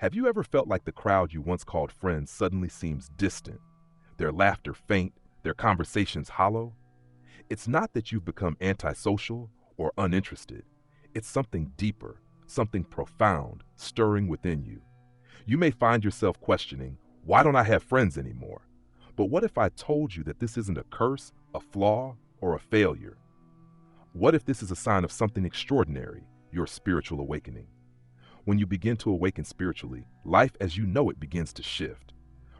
Have you ever felt like the crowd you once called friends suddenly seems distant, their laughter faint, their conversations hollow? It's not that you've become antisocial or uninterested. It's something deeper, something profound, stirring within you. You may find yourself questioning, why don't I have friends anymore? But what if I told you that this isn't a curse, a flaw, or a failure? What if this is a sign of something extraordinary, your spiritual awakening? When you begin to awaken spiritually, life as you know it begins to shift.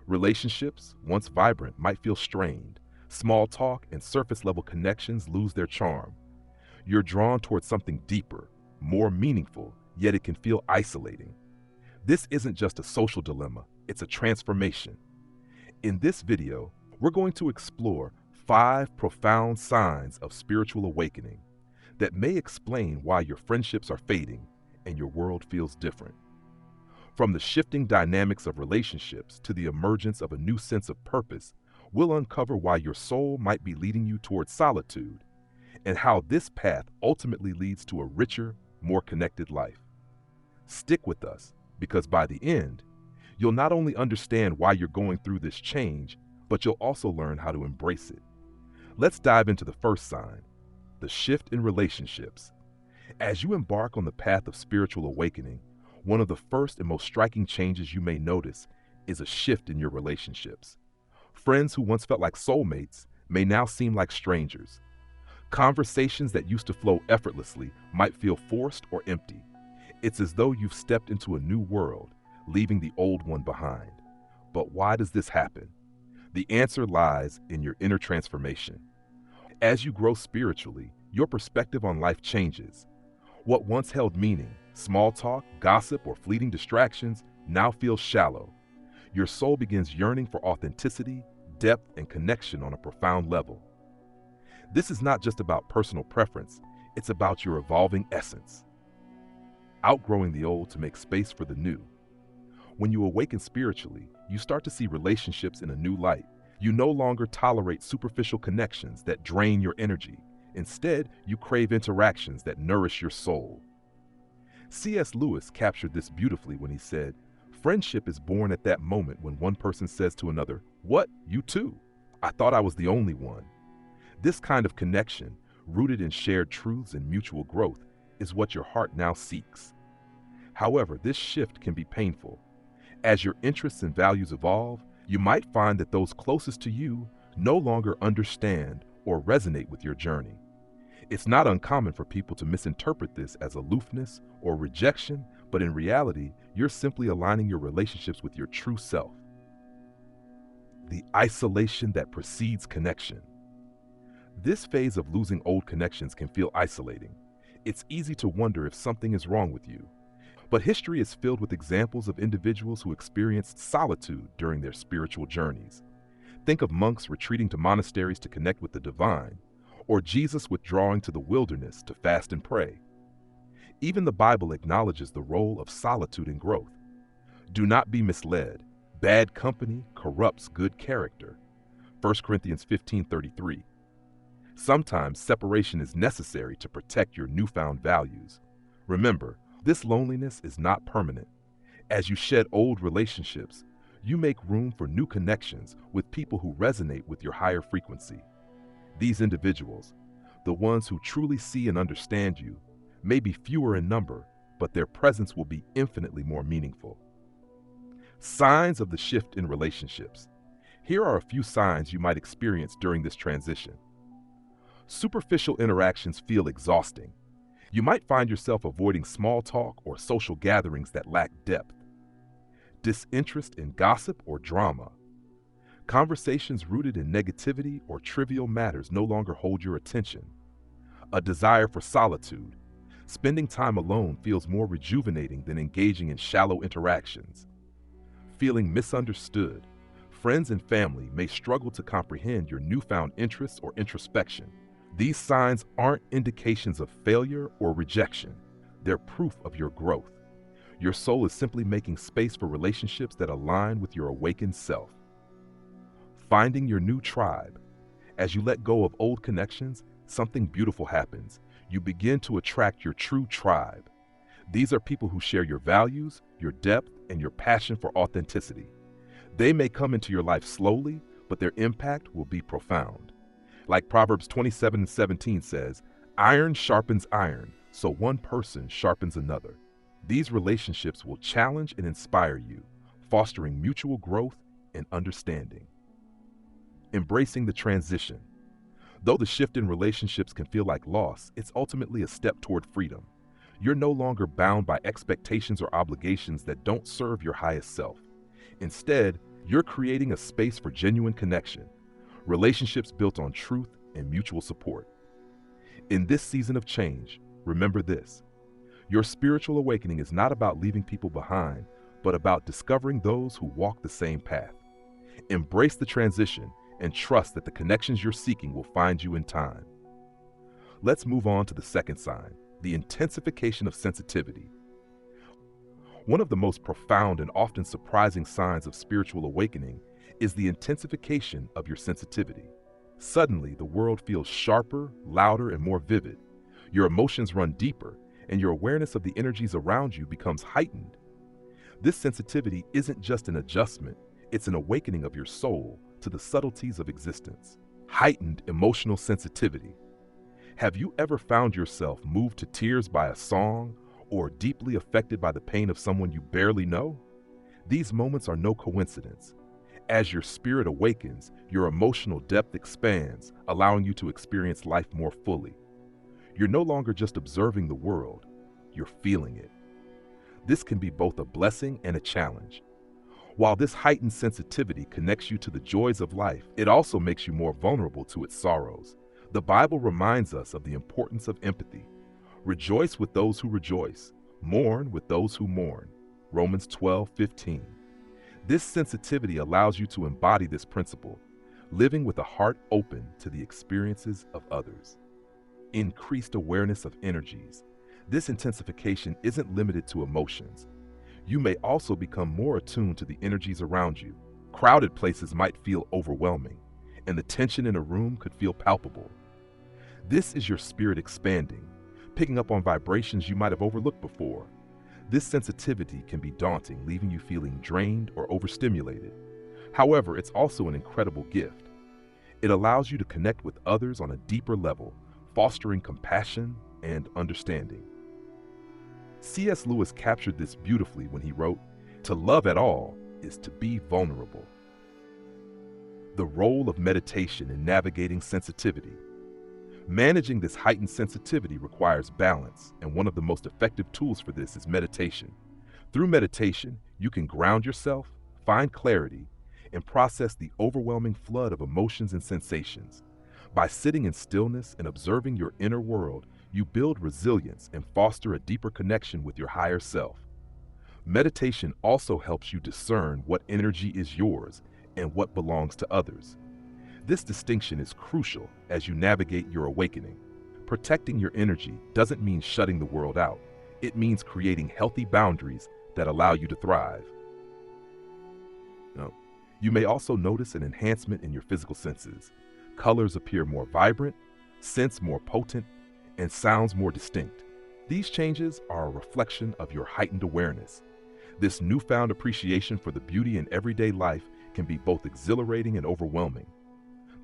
Relationships, once vibrant, might feel strained. Small talk and surface level connections lose their charm. You're drawn towards something deeper, more meaningful, yet it can feel isolating. This isn't just a social dilemma, it's a transformation. In this video, we're going to explore 5 profound signs of spiritual awakening that may explain why your friendships are fading and your world feels different. From the shifting dynamics of relationships to the emergence of a new sense of purpose, we'll uncover why your soul might be leading you towards solitude and how this path ultimately leads to a richer, more connected life. Stick with us, because by the end, you'll not only understand why you're going through this change, but you'll also learn how to embrace it. Let's dive into the first sign, the shift in relationships. As you embark on the path of spiritual awakening, one of the first and most striking changes you may notice is a shift in your relationships. Friends who once felt like soulmates may now seem like strangers. Conversations that used to flow effortlessly might feel forced or empty. It's as though you've stepped into a new world, leaving the old one behind. But why does this happen? The answer lies in your inner transformation. As you grow spiritually, your perspective on life changes. What once held meaning, small talk, gossip, or fleeting distractions, now feels shallow. Your soul begins yearning for authenticity, depth, and connection on a profound level. This is not just about personal preference, it's about your evolving essence. Outgrowing the old to make space for the new. When you awaken spiritually, you start to see relationships in a new light. You no longer tolerate superficial connections that drain your energy. Instead, you crave interactions that nourish your soul. C.S. Lewis captured this beautifully when he said, "Friendship is born at that moment when one person says to another, 'What, you too? I thought I was the only one.'" This kind of connection, rooted in shared truths and mutual growth, is what your heart now seeks. However, this shift can be painful. As your interests and values evolve, you might find that those closest to you no longer understand or resonate with your journey. It's not uncommon for people to misinterpret this as aloofness or rejection, but in reality, you're simply aligning your relationships with your true self. The isolation that precedes connection. This phase of losing old connections can feel isolating. It's easy to wonder if something is wrong with you. But history is filled with examples of individuals who experienced solitude during their spiritual journeys. Think of monks retreating to monasteries to connect with the divine, or Jesus withdrawing to the wilderness to fast and pray. Even the Bible acknowledges the role of solitude in growth. Do not be misled. Bad company corrupts good character. 1 Corinthians 15:33. Sometimes separation is necessary to protect your newfound values. Remember, this loneliness is not permanent. As you shed old relationships, you make room for new connections with people who resonate with your higher frequency. These individuals, the ones who truly see and understand you, may be fewer in number, but their presence will be infinitely more meaningful. Signs of the shift in relationships. Here are a few signs you might experience during this transition. Superficial interactions feel exhausting. You might find yourself avoiding small talk or social gatherings that lack depth. Disinterest in gossip or drama. Conversations rooted in negativity or trivial matters no longer hold your attention. A desire for solitude. Spending time alone feels more rejuvenating than engaging in shallow interactions. Feeling misunderstood. Friends and family may struggle to comprehend your newfound interests or introspection. These signs aren't indications of failure or rejection. They're proof of your growth. Your soul is simply making space for relationships that align with your awakened self. Finding your new tribe. As you let go of old connections, something beautiful happens. You begin to attract your true tribe. These are people who share your values, your depth, and your passion for authenticity. They may come into your life slowly, but their impact will be profound. Like Proverbs 27:17 says, "Iron sharpens iron, so one person sharpens another." These relationships will challenge and inspire you, fostering mutual growth and understanding. Embracing the transition. Though the shift in relationships can feel like loss, it's ultimately a step toward freedom. You're no longer bound by expectations or obligations that don't serve your highest self. Instead, you're creating a space for genuine connection, relationships built on truth and mutual support. In this season of change, remember this: your spiritual awakening is not about leaving people behind, but about discovering those who walk the same path. Embrace the transition and trust that the connections you're seeking will find you in time. Let's move on to the second sign, the intensification of sensitivity. One of the most profound and often surprising signs of spiritual awakening is the intensification of your sensitivity. Suddenly, the world feels sharper, louder, and more vivid. Your emotions run deeper, and your awareness of the energies around you becomes heightened. This sensitivity isn't just an adjustment, it's an awakening of your soul to the subtleties of existence. Heightened emotional sensitivity. Have you ever found yourself moved to tears by a song or deeply affected by the pain of someone you barely know? These moments are no coincidence. As your spirit awakens, your emotional depth expands, allowing you to experience life more fully. You're no longer just observing the world, you're feeling it. This can be both a blessing and a challenge. While this heightened sensitivity connects you to the joys of life, it also makes you more vulnerable to its sorrows. The Bible reminds us of the importance of empathy. Rejoice with those who rejoice, mourn with those who mourn. Romans 12:15. This sensitivity allows you to embody this principle, living with a heart open to the experiences of others. Increased awareness of energies. This intensification isn't limited to emotions. You may also become more attuned to the energies around you. Crowded places might feel overwhelming, and the tension in a room could feel palpable. This is your spirit expanding, picking up on vibrations you might have overlooked before. This sensitivity can be daunting, leaving you feeling drained or overstimulated. However, it's also an incredible gift. It allows you to connect with others on a deeper level, fostering compassion and understanding. C.S. Lewis captured this beautifully when he wrote, "To love at all is to be vulnerable." The role of meditation in navigating sensitivity. Managing this heightened sensitivity requires balance, and one of the most effective tools for this is meditation. Through meditation, you can ground yourself, find clarity, and process the overwhelming flood of emotions and sensations. By sitting in stillness and observing your inner world, you build resilience and foster a deeper connection with your higher self. Meditation also helps you discern what energy is yours and what belongs to others. This distinction is crucial as you navigate your awakening. Protecting your energy doesn't mean shutting the world out. It means creating healthy boundaries that allow you to thrive. Now, you may also notice an enhancement in your physical senses. Colors appear more vibrant, scents more potent, and sounds more distinct. These changes are a reflection of your heightened awareness. This newfound appreciation for the beauty in everyday life can be both exhilarating and overwhelming.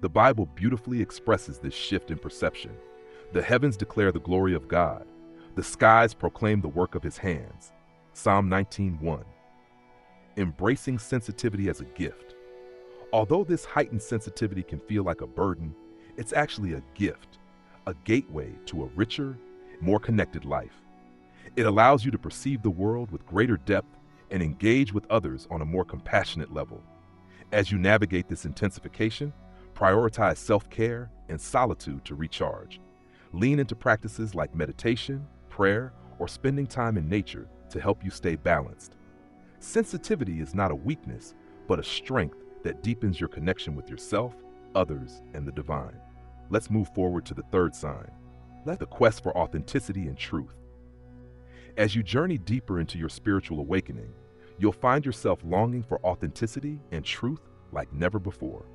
The Bible beautifully expresses this shift in perception. The heavens declare the glory of God. The skies proclaim the work of his hands. Psalm 19:1. Embracing sensitivity as a gift. Although this heightened sensitivity can feel like a burden, it's actually a gift, a gateway to a richer, more connected life. It allows you to perceive the world with greater depth and engage with others on a more compassionate level. As you navigate this intensification, prioritize self-care and solitude to recharge. Lean into practices like meditation, prayer, or spending time in nature to help you stay balanced. Sensitivity is not a weakness, but a strength that deepens your connection with yourself, others, and the divine. Let's move forward to the third sign. Let the quest for authenticity and truth. As you journey deeper into your spiritual awakening, you'll find yourself longing for authenticity and truth like never before.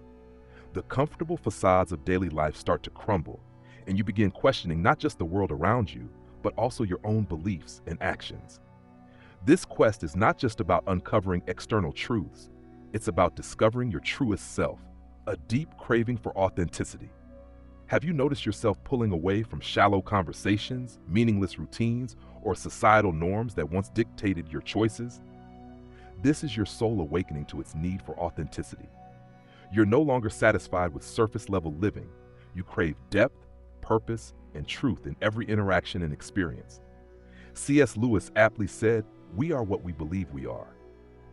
The comfortable facades of daily life start to crumble, and you begin questioning not just the world around you, but also your own beliefs and actions. This quest is not just about uncovering external truths, it's about discovering your truest self, a deep craving for authenticity. Have you noticed yourself pulling away from shallow conversations, meaningless routines, or societal norms that once dictated your choices? This is your soul awakening to its need for authenticity. You're no longer satisfied with surface-level living. You crave depth, purpose, and truth in every interaction and experience. C.S. Lewis aptly said, "We are what we believe we are."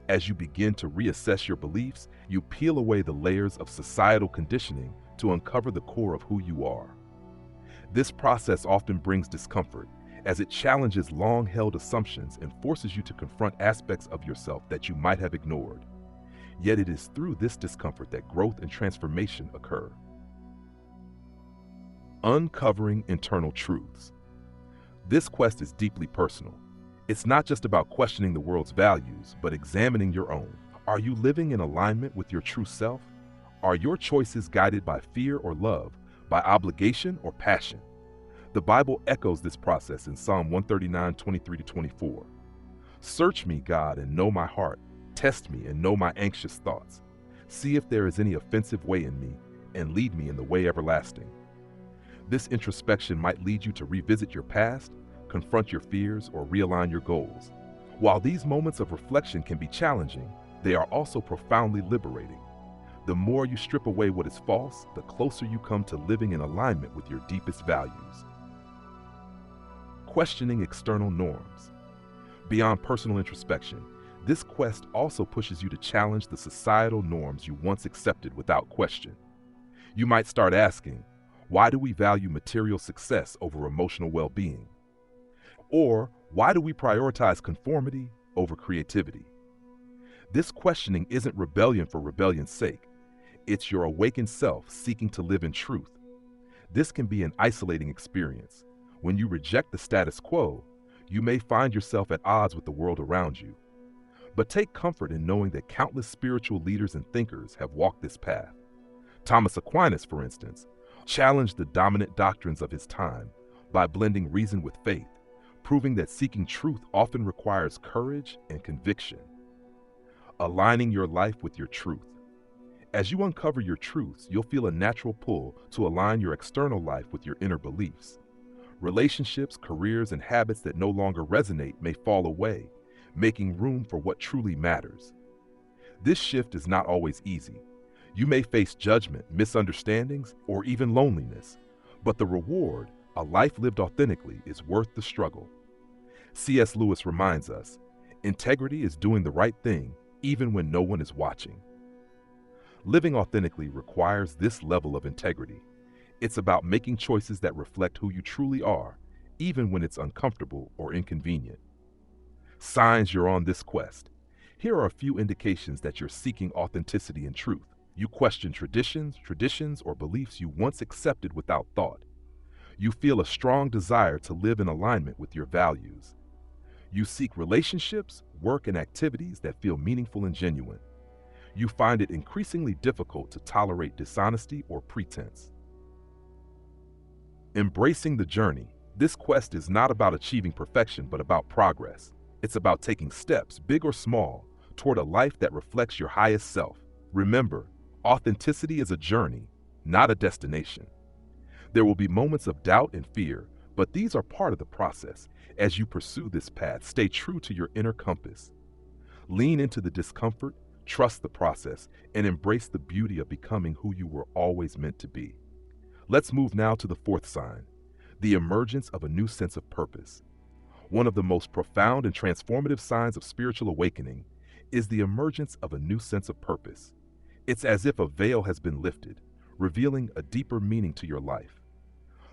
As you begin to reassess your beliefs, you peel away the layers of societal conditioning to uncover the core of who you are. This process often brings discomfort, as it challenges long-held assumptions and forces you to confront aspects of yourself that you might have ignored. Yet it is through this discomfort that growth and transformation occur. Uncovering internal truths. This quest is deeply personal. It's not just about questioning the world's values, but examining your own. Are you living in alignment with your true self? Are your choices guided by fear or love, by obligation or passion? The Bible echoes this process in Psalm 139:23-24. "Search me, God, and know my heart. Test me and know my anxious thoughts. See if there is any offensive way in me, and lead me in the way everlasting." This introspection might lead you to revisit your past, confront your fears, or realign your goals. While these moments of reflection can be challenging, they are also profoundly liberating. The more you strip away what is false, the closer you come to living in alignment with your deepest values. Questioning external norms. Beyond personal introspection, this quest also pushes you to challenge the societal norms you once accepted without question. You might start asking, why do we value material success over emotional well-being? Or why do we prioritize conformity over creativity? This questioning isn't rebellion for rebellion's sake. It's your awakened self seeking to live in truth. This can be an isolating experience. When you reject the status quo, you may find yourself at odds with the world around you. But take comfort in knowing that countless spiritual leaders and thinkers have walked this path. Thomas Aquinas, for instance, challenged the dominant doctrines of his time by blending reason with faith, proving that seeking truth often requires courage and conviction. Aligning your life with your truth. As you uncover your truths, you'll feel a natural pull to align your external life with your inner beliefs. Relationships, careers, and habits that no longer resonate may fall away, making room for what truly matters. This shift is not always easy. You may face judgment, misunderstandings, or even loneliness, but the reward, a life lived authentically, is worth the struggle. C.S. Lewis reminds us, integrity is doing the right thing even when no one is watching. Living authentically requires this level of integrity. It's about making choices that reflect who you truly are, even when it's uncomfortable or inconvenient. Signs you're on this quest. Here are a few indications that you're seeking authenticity and truth. You question traditions, or beliefs you once accepted without thought. You feel a strong desire to live in alignment with your values. You seek relationships, work, and activities that feel meaningful and genuine. You find it increasingly difficult to tolerate dishonesty or pretense. Embracing the journey. This quest is not about achieving perfection, but about progress. It's about taking steps, big or small, toward a life that reflects your highest self. Remember, authenticity is a journey, not a destination. There will be moments of doubt and fear, but these are part of the process. As you pursue this path, stay true to your inner compass. Lean into the discomfort, trust the process, and embrace the beauty of becoming who you were always meant to be. Let's move now to the fourth sign, the emergence of a new sense of purpose. One of the most profound and transformative signs of spiritual awakening is the emergence of a new sense of purpose. It's as if a veil has been lifted, revealing a deeper meaning to your life.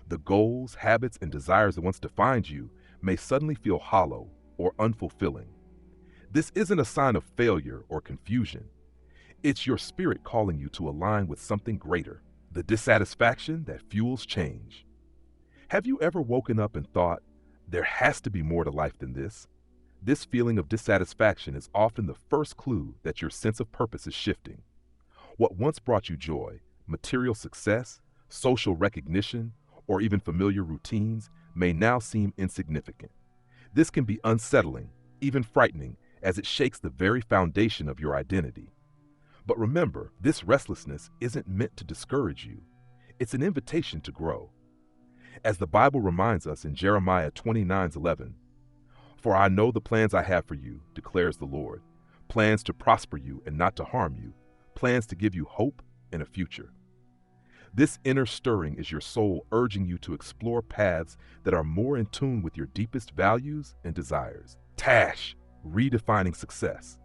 The goals, habits, and desires that once defined you may suddenly feel hollow or unfulfilling. This isn't a sign of failure or confusion. It's your spirit calling you to align with something greater, the dissatisfaction that fuels change. Have you ever woken up and thought, there has to be more to life than this? This feeling of dissatisfaction is often the first clue that your sense of purpose is shifting. What once brought you joy, material success, social recognition, or even familiar routines, may now seem insignificant. This can be unsettling, even frightening, as it shakes the very foundation of your identity. But remember, this restlessness isn't meant to discourage you. It's an invitation to grow. As the Bible reminds us in Jeremiah 29:11, "For I know the plans I have for you, declares the Lord, plans to prosper you and not to harm you, plans to give you hope and a future." This inner stirring is your soul urging you to explore paths that are more in tune with your deepest values and desires. Tash, redefining success.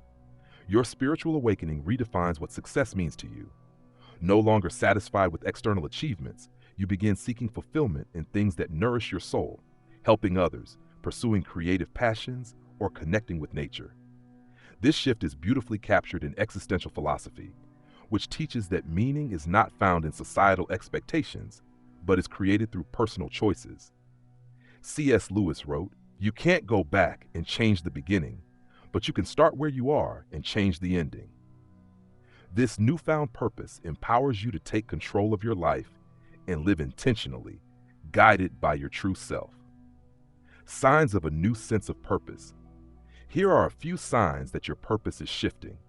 Your spiritual awakening redefines what success means to you. No longer satisfied with external achievements, you begin seeking fulfillment in things that nourish your soul, helping others, pursuing creative passions, or connecting with nature. This shift is beautifully captured in existential philosophy, which teaches that meaning is not found in societal expectations, but is created through personal choices. C.S. Lewis wrote, "You can't go back and change the beginning, but you can start where you are and change the ending." This newfound purpose empowers you to take control of your life and live intentionally, guided by your true self. Signs of a new sense of purpose. Here are a few signs that your purpose is shifting.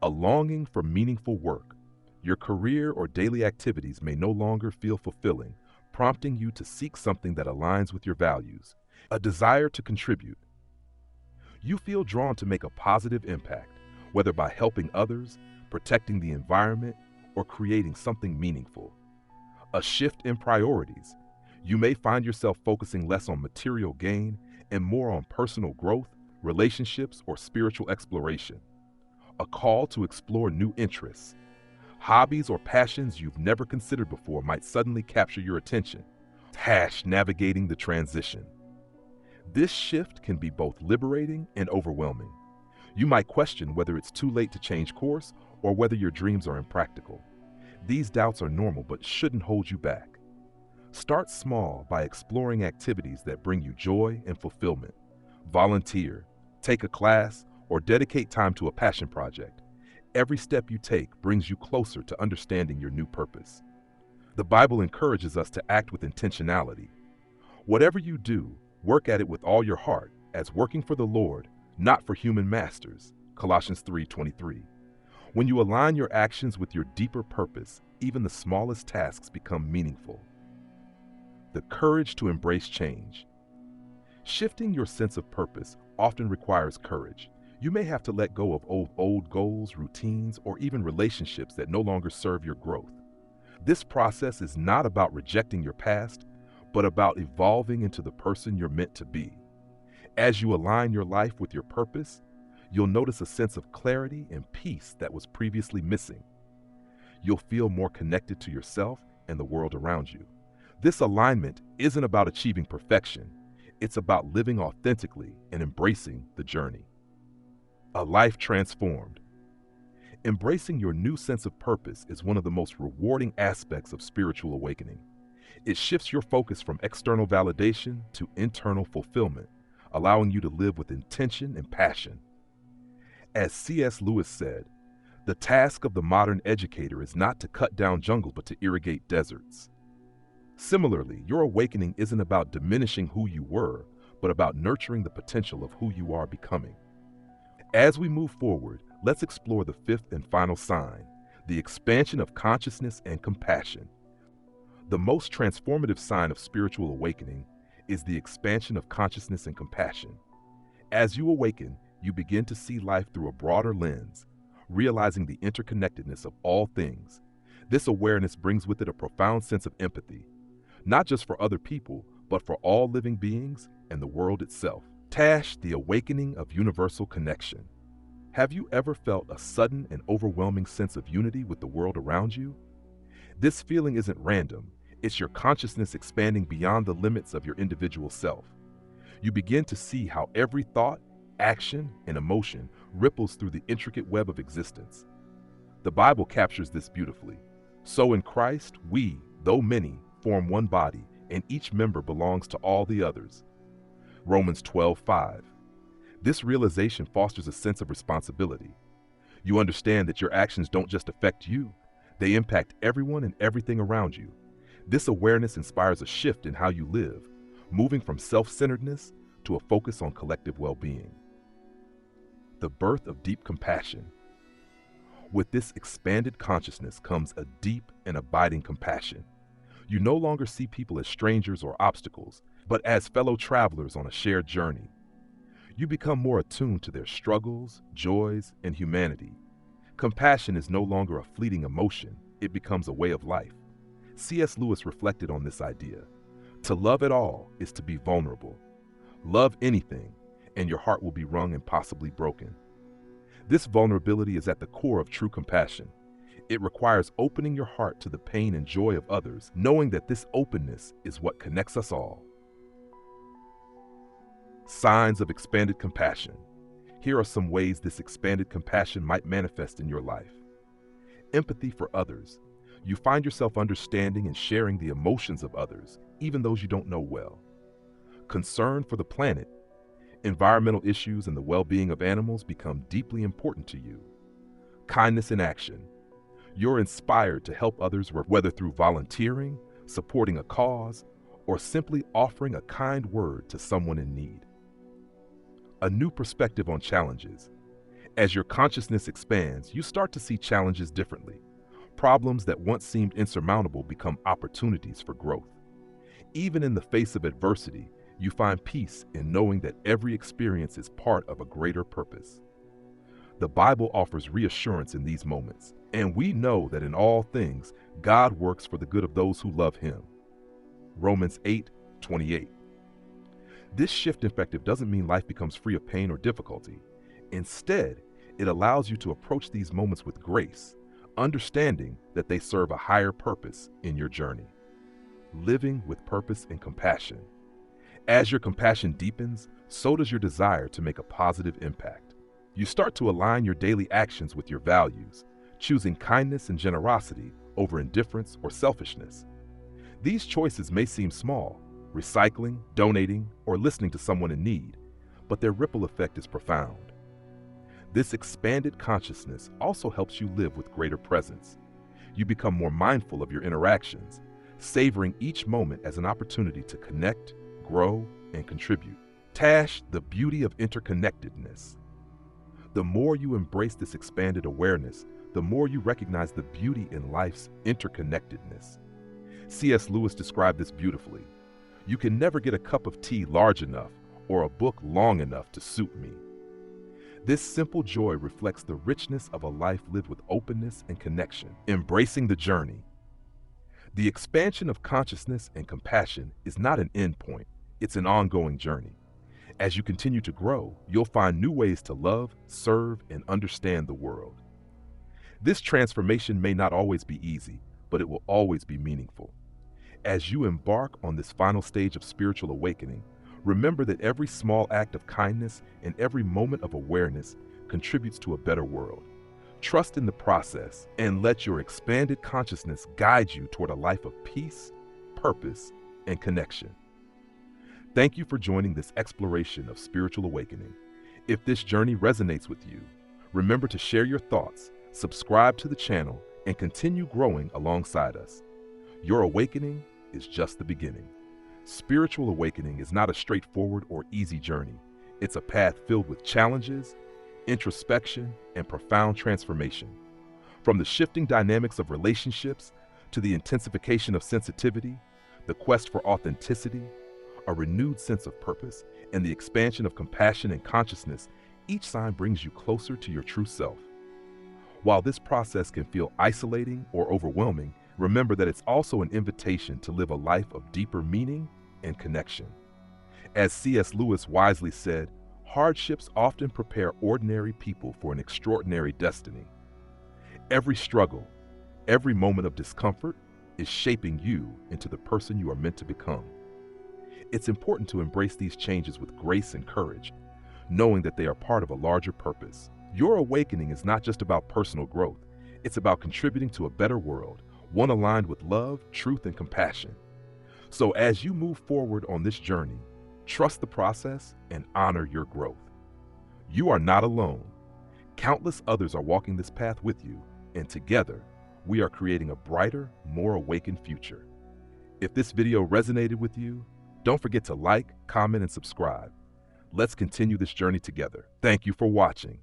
A longing for meaningful work. Your career or daily activities may no longer feel fulfilling, prompting you to seek something that aligns with your values. A desire to contribute. You feel drawn to make a positive impact, whether by helping others, protecting the environment, or creating something meaningful. A shift in priorities. You may find yourself focusing less on material gain and more on personal growth, relationships, or spiritual exploration. A call to explore new interests. Hobbies or passions you've never considered before might suddenly capture your attention. Navigating the transition. This shift can be both liberating and overwhelming. You might question whether it's too late to change course or whether your dreams are impractical. These doubts are normal but shouldn't hold you back. Start small by exploring activities that bring you joy and fulfillment. Volunteer, take a class, or dedicate time to a passion project. Every step you take brings you closer to understanding your new purpose. The Bible encourages us to act with intentionality. Whatever you do, work at it with all your heart, as working for the Lord, not for human masters. Colossians 3:23. When you align your actions with your deeper purpose, even the smallest tasks become meaningful. The courage to embrace change. Shifting your sense of purpose often requires courage. You may have to let go of old goals, routines, or even relationships that no longer serve your growth. This process is not about rejecting your past, but about evolving into the person you're meant to be. As you align your life with your purpose, you'll notice a sense of clarity and peace that was previously missing. You'll feel more connected to yourself and the world around you. This alignment isn't about achieving perfection. It's about living authentically and embracing the journey. A life transformed. Embracing your new sense of purpose is one of the most rewarding aspects of spiritual awakening. It shifts your focus from external validation to internal fulfillment, allowing you to live with intention and passion. As C.S. Lewis said, "The task of the modern educator is not to cut down jungles but to irrigate deserts." Similarly, your awakening isn't about diminishing who you were, but about nurturing the potential of who you are becoming. As we move forward, let's explore the fifth and final sign, the expansion of consciousness and compassion. The most transformative sign of spiritual awakening is the expansion of consciousness and compassion. As you awaken, you begin to see life through a broader lens, realizing the interconnectedness of all things. This awareness brings with it a profound sense of empathy, not just for other people, but for all living beings and the world itself. The awakening of universal connection. Have you ever felt a sudden and overwhelming sense of unity with the world around you? This feeling isn't random. It's your consciousness expanding beyond the limits of your individual self. You begin to see how every thought, action, and emotion ripples through the intricate web of existence. The Bible captures this beautifully. So in Christ, we, though many, form one body, and each member belongs to all the others. Romans 12:5. This realization fosters a sense of responsibility. You understand that your actions don't just affect you, they impact everyone and everything around you. This awareness inspires a shift in how you live, moving from self-centeredness to a focus on collective well-being. The birth of deep compassion. With this expanded consciousness comes a deep and abiding compassion. You no longer see people as strangers or obstacles, but as fellow travelers on a shared journey. You become more attuned to their struggles, joys, and humanity. Compassion is no longer a fleeting emotion, it becomes a way of life. C.S. Lewis reflected on this idea. To love at all is to be vulnerable. Love anything, and your heart will be wrung and possibly broken. This vulnerability is at the core of true compassion. It requires opening your heart to the pain and joy of others, knowing that this openness is what connects us all. Signs of expanded compassion. Here are some ways this expanded compassion might manifest in your life. Empathy for others. You find yourself understanding and sharing the emotions of others, even those you don't know well. Concern for the planet. Environmental issues and the well-being of animals become deeply important to you. Kindness in action. You're inspired to help others, whether through volunteering, supporting a cause, or simply offering a kind word to someone in need. A new perspective on challenges. As your consciousness expands, you start to see challenges differently. Problems that once seemed insurmountable become opportunities for growth. Even in the face of adversity, you find peace in knowing that every experience is part of a greater purpose. The Bible offers reassurance in these moments, and we know that in all things, God works for the good of those who love Him. Romans 8:28. This shift in perspective doesn't mean life becomes free of pain or difficulty. Instead, it allows you to approach these moments with grace, understanding that they serve a higher purpose in your journey. Living with purpose and compassion. As your compassion deepens, so does your desire to make a positive impact. You start to align your daily actions with your values, choosing kindness and generosity over indifference or selfishness. These choices may seem small, recycling, donating, or listening to someone in need, but their ripple effect is profound. This expanded consciousness also helps you live with greater presence. You become more mindful of your interactions, savoring each moment as an opportunity to connect, grow, and contribute. Tash, the beauty of interconnectedness. The more you embrace this expanded awareness, the more you recognize the beauty in life's interconnectedness. C.S. Lewis described this beautifully. You can never get a cup of tea large enough or a book long enough to suit me. This simple joy reflects the richness of a life lived with openness and connection, embracing the journey. The expansion of consciousness and compassion is not an end point, it's an ongoing journey. As you continue to grow, you'll find new ways to love, serve, and understand the world. This transformation may not always be easy, but it will always be meaningful. As you embark on this final stage of spiritual awakening, remember that every small act of kindness and every moment of awareness contributes to a better world. Trust in the process and let your expanded consciousness guide you toward a life of peace, purpose, and connection. Thank you for joining this exploration of spiritual awakening. If this journey resonates with you, remember to share your thoughts, subscribe to the channel, and continue growing alongside us. Your awakening is just the beginning. Spiritual awakening is not a straightforward or easy journey. It's a path filled with challenges, introspection, and profound transformation. From the shifting dynamics of relationships to the intensification of sensitivity, the quest for authenticity, a renewed sense of purpose, and the expansion of compassion and consciousness, each sign brings you closer to your true self. While this process can feel isolating or overwhelming, remember that it's also an invitation to live a life of deeper meaning and connection. As C.S. Lewis wisely said, hardships often prepare ordinary people for an extraordinary destiny. Every struggle, every moment of discomfort is shaping you into the person you are meant to become. It's important to embrace these changes with grace and courage, knowing that they are part of a larger purpose. Your awakening is not just about personal growth, it's about contributing to a better world, one aligned with love, truth, and compassion. So as you move forward on this journey, trust the process and honor your growth. You are not alone. Countless others are walking this path with you, and together, we are creating a brighter, more awakened future. If this video resonated with you, Don't forget to like, comment, and subscribe. Let's continue this journey together. Thank you for watching.